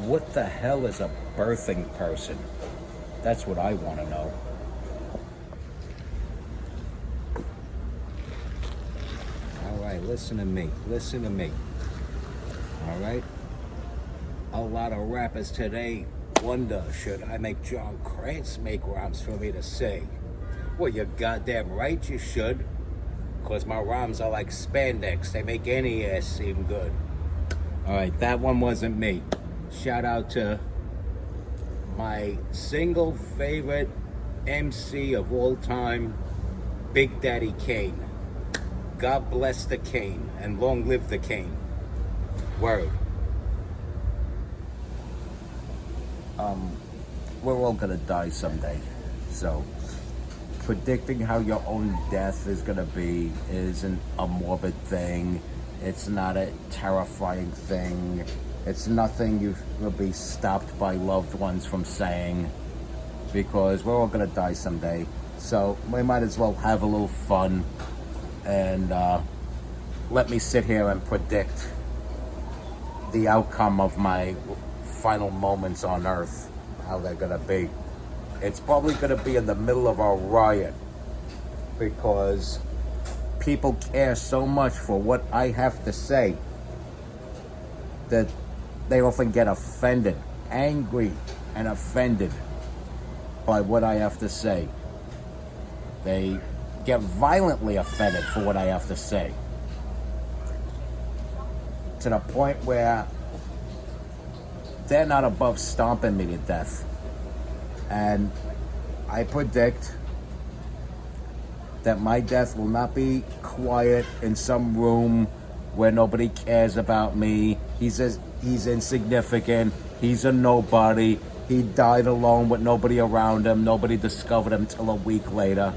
What the hell is a birthing person? That's what I want to know. All right, listen to me. Listen to me. All right? A lot of rappers today wonder, should I make John Krantz make rhymes for me to sing? Well, you're goddamn right you should. Because my rhymes are like spandex. They make any ass seem good. All right, that one wasn't me. Shout out to my single favorite MC of all time, Big Daddy Kane. God bless the Kane and long live the Kane. Word. We're all gonna die someday. So predicting how your own death is gonna be isn't a morbid thing. It's not a terrifying thing. It's nothing you will be stopped by loved ones from saying, because we're all gonna die someday. So we might as well have a little fun and let me sit here and predict the outcome of my final moments on Earth, how they're gonna be. It's probably gonna be in the middle of a riot because people care so much for what I have to say that they often get offended, angry and offended by what I have to say. They get violently offended for what I have to say, to the point where they're not above stomping me to death. And I predict that my death will not be quiet in some room where nobody cares about me. He's insignificant. He's a nobody. He died alone with nobody around him. Nobody discovered him till a week later.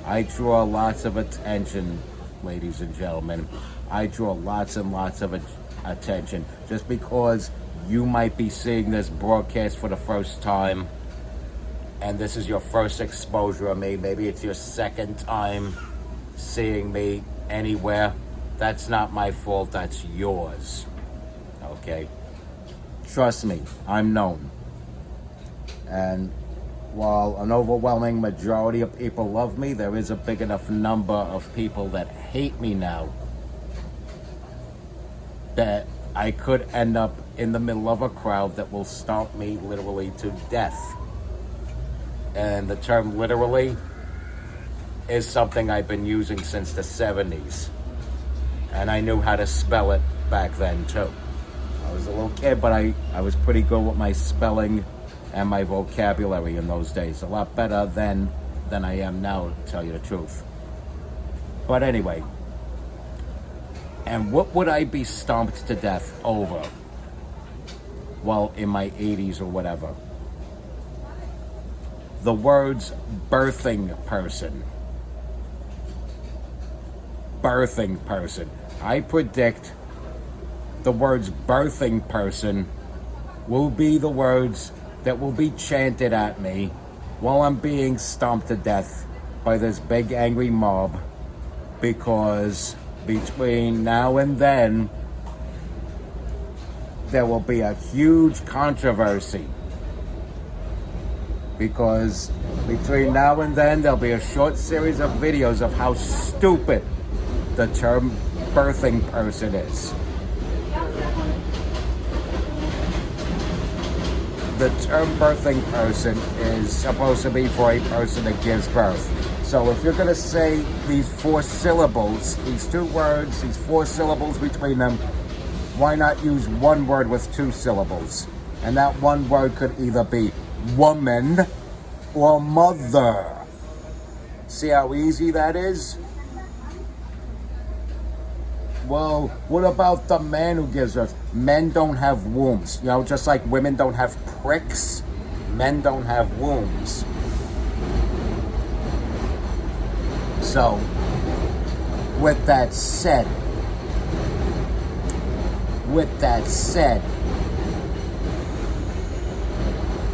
I draw lots of attention, ladies and gentlemen. I draw lots and lots of attention. Just because you might be seeing this broadcast for the first time, and this is your first exposure of me, maybe it's your second time seeing me anywhere, that's not my fault, that's yours. Okay? Trust me, I'm known. And while an overwhelming majority of people love me, there is a big enough number of people that hate me now that I could end up in the middle of a crowd that will stomp me literally to death. And the term literally is something I've been using since the 70s. And I knew how to spell it back then too. I was a little kid, but I was pretty good with my spelling and my vocabulary in those days. A lot better then than I am now, to tell you the truth. But anyway, and what would I be stomped to death over? Well, in my 80s or whatever. The words birthing person. Birthing person. I predict the words birthing person will be the words that will be chanted at me while I'm being stomped to death by this big angry mob, because between now and then there will be a huge controversy, because between now and then there'll be a short series of videos of how stupid the term birthing person is. The term birthing person is supposed to be for a person that gives birth. So if you're going to say these 4 syllables, these 2 words, these 4 syllables between them, why not use one word with 2 syllables? And that one word could either be woman or mother. See how easy that is? Well, what about the man who gives birth? Men don't have wombs. You know, just like women don't have pricks, men don't have wombs. So, with that said,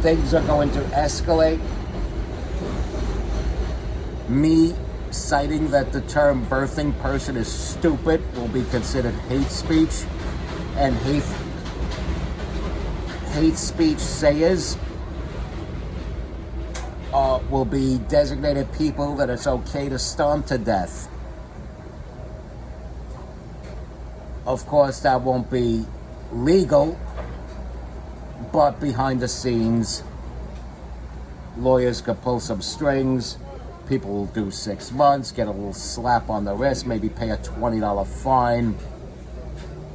things are going to escalate. Me citing that the term birthing person is stupid will be considered hate speech. and hate speech sayers will be designated people that it's okay to stone to death. Of course, that won't be legal, but behind the scenes, lawyers could pull some strings. People will do 6 months, get a little slap on the wrist, maybe pay a $20 fine,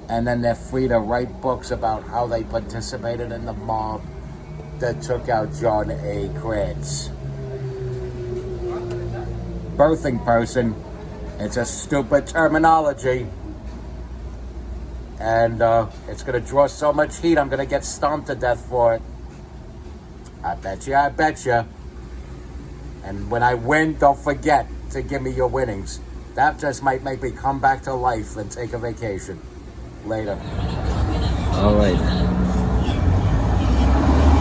and then they're free to write books about how they participated in the mob that took out John A. Krantz. Birthing person, it's a stupid terminology, and it's going to draw so much heat, I'm going to get stomped to death for it. I bet you. And when I win, don't forget to give me your winnings. That just might make me come back to life and take a vacation. Later. All right.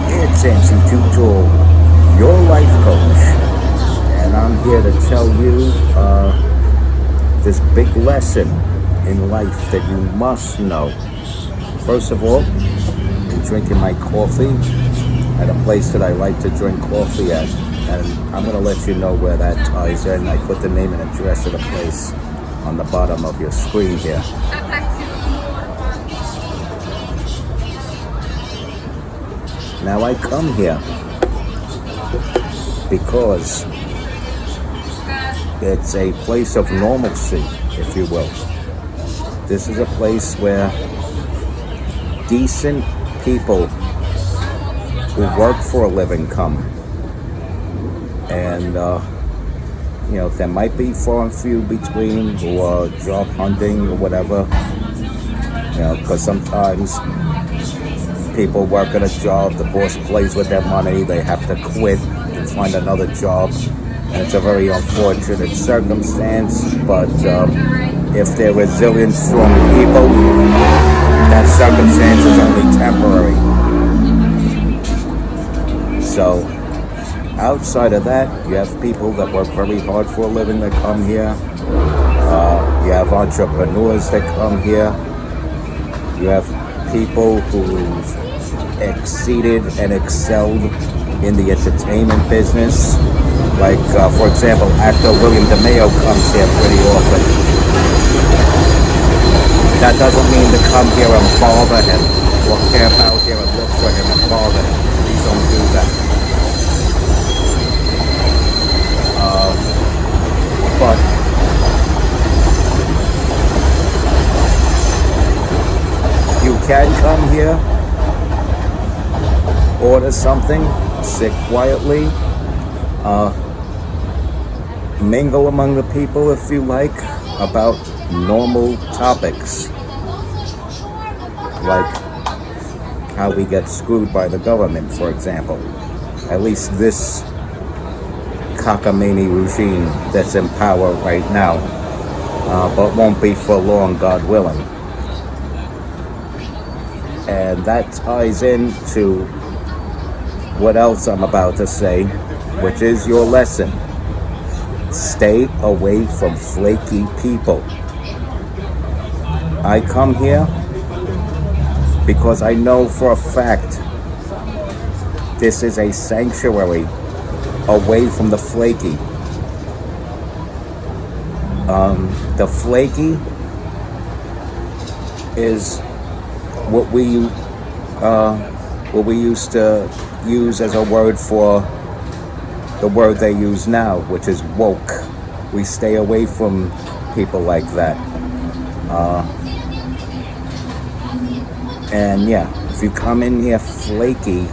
It's MC Tutor, your life coach. And I'm here to tell you this big lesson in life that you must know. First of all, I'm drinking my coffee at a place that I like to drink coffee at. And I'm going to let you know where that ties in. I put the name and address of the place on the bottom of your screen here. Now I come here because it's a place of normalcy, if you will. This is a place where decent people who work for a living come. And, there might be far and few between who are job hunting or whatever, because sometimes people work at a job, the boss plays with their money, they have to quit and find another job, and it's a very unfortunate circumstance, but if they're resilient, strong people, that circumstance is only temporary. So, outside of that, you have people that work very hard for a living that come here. You have entrepreneurs that come here. You have people who've exceeded and excelled in the entertainment business. Like, for example, actor William DeMeo comes here pretty often. That doesn't mean to come here and bother him, or camp out here and look for him and bother him. Please don't do that. But you can come here, order something, sit quietly, mingle among the people if you like about normal topics, like how we get screwed by the government, for example. At least this cockamamie regime that's in power right now, but won't be for long, God willing. And that ties into what else I'm about to say, which is your lesson. Stay away from flaky people. I come here because I know for a fact this is a sanctuary away from the flaky. The flaky is what we used to use as a word for the word they use now, which is woke. We stay away from people like that. And yeah, if you come in here flaky,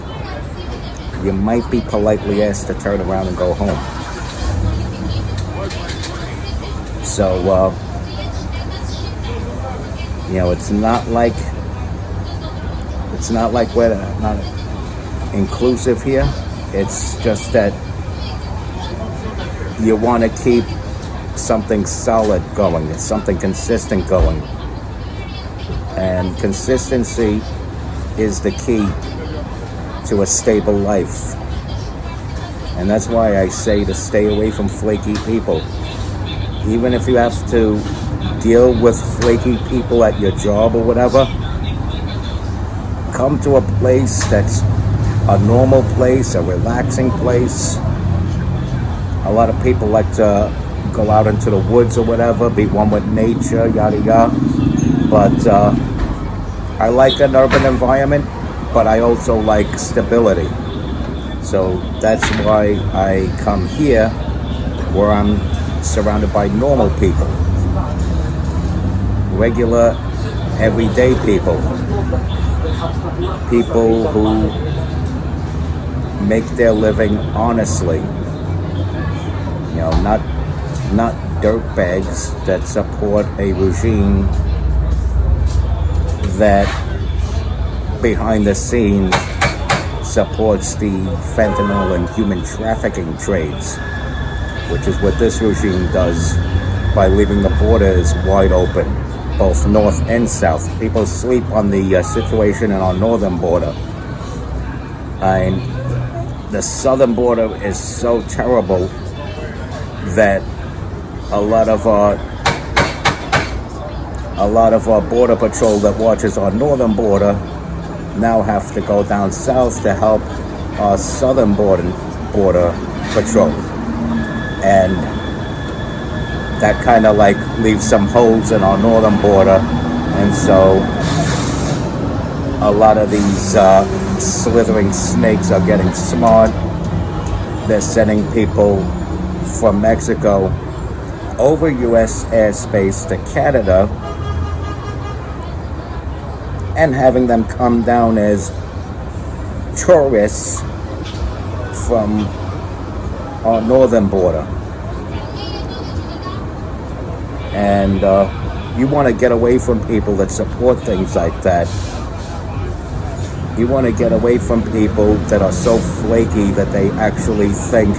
you might be politely asked to turn around and go home. So, it's not like we're not inclusive here. It's just that you want to keep something solid going, something consistent going. And consistency is the key to a stable life. And that's why I say to stay away from flaky people. Even if you have to deal with flaky people at your job or whatever, come to a place that's a normal place, a relaxing place. A lot of people like to go out into the woods or whatever, be one with nature, yada yada. But I like an urban environment, but I also like stability. So that's why I come here, where I'm surrounded by normal people, regular, everyday people, people who make their living honestly. You know, not dirtbags that support a regime that behind the scenes supports the fentanyl and human trafficking trades, which is what this regime does by leaving the borders wide open, both north and south. People sleep on the situation in our northern border. And the southern border is so terrible that a lot of our border patrol that watches our northern border now have to go down south to help our southern border patrol. And that kind of like leaves some holes in our northern border. And so a lot of these slithering snakes are getting smart. They're sending people from Mexico over U.S. airspace to Canada and having them come down as tourists from our northern border. And you want to get away from people that support things like that. You want to get away from people that are so flaky that they actually think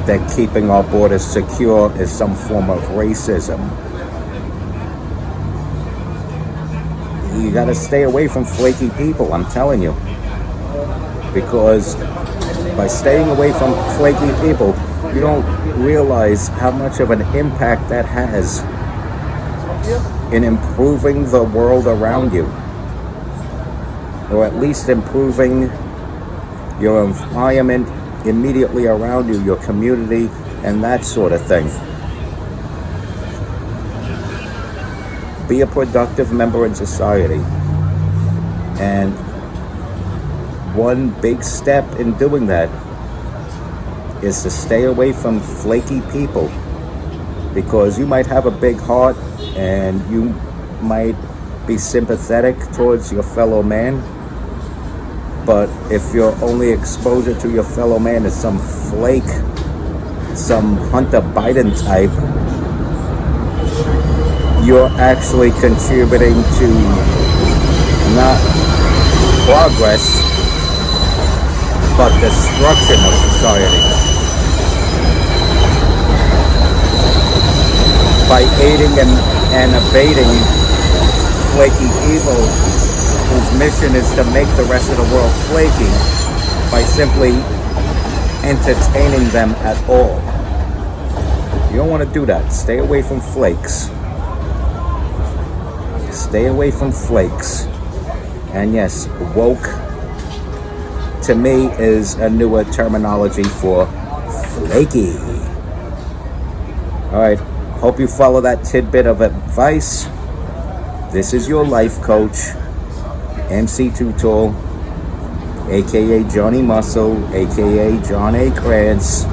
that keeping our borders secure is some form of racism. You got to stay away from flaky people, I'm telling you. Because by staying away from flaky people, you don't realize how much of an impact that has in improving the world around you, or at least improving your environment immediately around you, your community, and that sort of thing. Be a productive member in society. And one big step in doing that is to stay away from flaky people, because you might have a big heart and you might be sympathetic towards your fellow man, but if your only exposure to your fellow man is some flake, some Hunter Biden type, you're actually contributing to not progress, but destruction of society. By aiding and abating flaky people whose mission is to make the rest of the world flaky by simply entertaining them at all. You don't want to do that. Stay away from flakes. Stay away from flakes. And yes, woke to me is a newer terminology for flaky. Alright, hope you follow that tidbit of advice. This is your life coach, MC Too Tall, aka Johnny Muscle, aka John A. Krantz.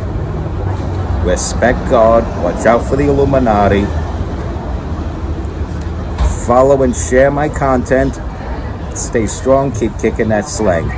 Respect God, watch out for the Illuminati. Follow and share my content. Stay strong, keep kicking that slang.